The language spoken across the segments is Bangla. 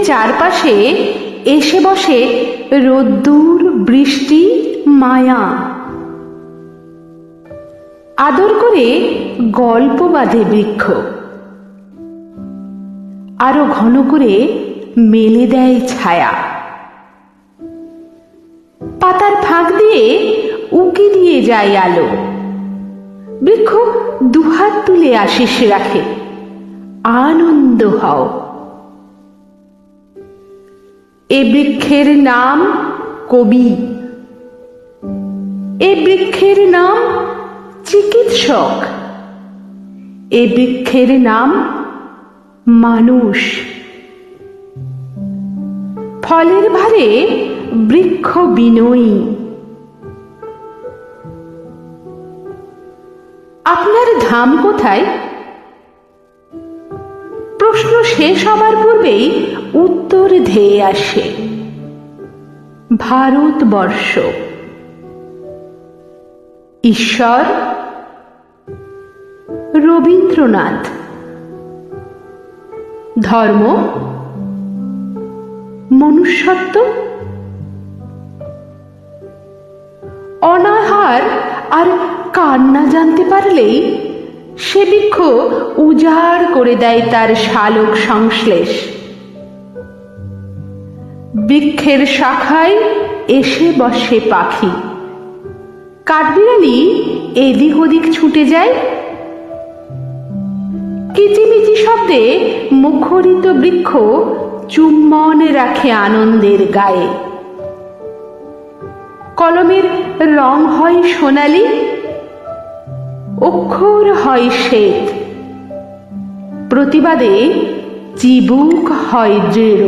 চারপাশে এসে বসে রোদ্দুর, বৃষ্টি, মায়া। আদর করে গল্প বাঁধে বৃক্ষ, আরো ঘন করে মেলে দেয় ছায়া। পাতার ফাঁক দিয়ে উকি দিয়ে যায় আলো। বৃক্ষ দুহাত তুলে আশিস রাখে, আনন্দ হও। এ বৃক্ষের নাম কবি, এ বৃক্ষের নাম চিকিৎসক, এ বৃক্ষের নাম মানুষ। ফলের ভারে বৃক্ষ বিনয়ী। আপনার ধাম কোথায়? প্রশ্ন শেষ হবার পূর্বেই উত্তর ধেয়ে আসে, ভারতবর্ষ। ঈশ্বর রবীন্দ্রনাথ, ধর্ম মনুষ্যত্ব। অনাহার আর কান্না জানতে পারলেই সে বৃক্ষ উজাড় করে দেয় তার শালক সংশ্লেষ। বৃক্ষের শাখায় এসে বসে পাখি, কাঠবিড়ালি এদিক ওদিক ছুটে যায়। কিচিমিচি শব্দে মুখরিত বৃক্ষ চুম্বন রাখে আনন্দের গায়ে। কলমের রং হয় সোনালি, অক্ষর হয় শ্বেত, প্রতিবাদে চিবুক হয় দৃঢ়।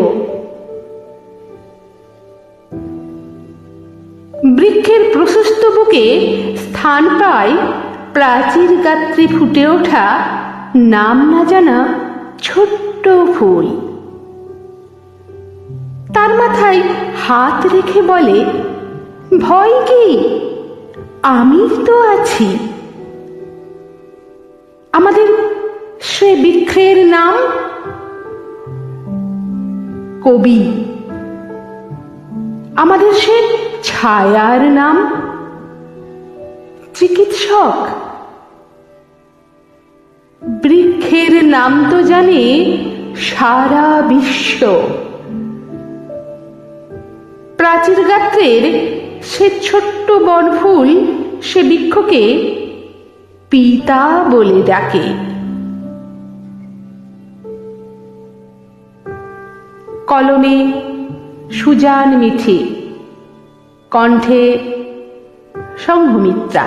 বৃক্ষের প্রশস্ত বুকে স্থান পায় প্রাচীর গাত্রে ফুটে ওঠা নাম না জানা ছোট্ট ফুল। তার মাথায় হাত রেখে বলে, ভয় কি, আমি তো আছি। আমাদের সে বৃক্ষের নাম কবি, আমাদের সে ছায়ার নাম চিকিৎসক। বৃক্ষের নাম তো জানে সারা বিশ্ব। প্রাচীর গাত্রের সে ছোট্ট বনফুল সে বৃক্ষকে পিতা বলে ডাকে। কলমে সুজান মিঠি, কণ্ঠে সংঘমিত্রা।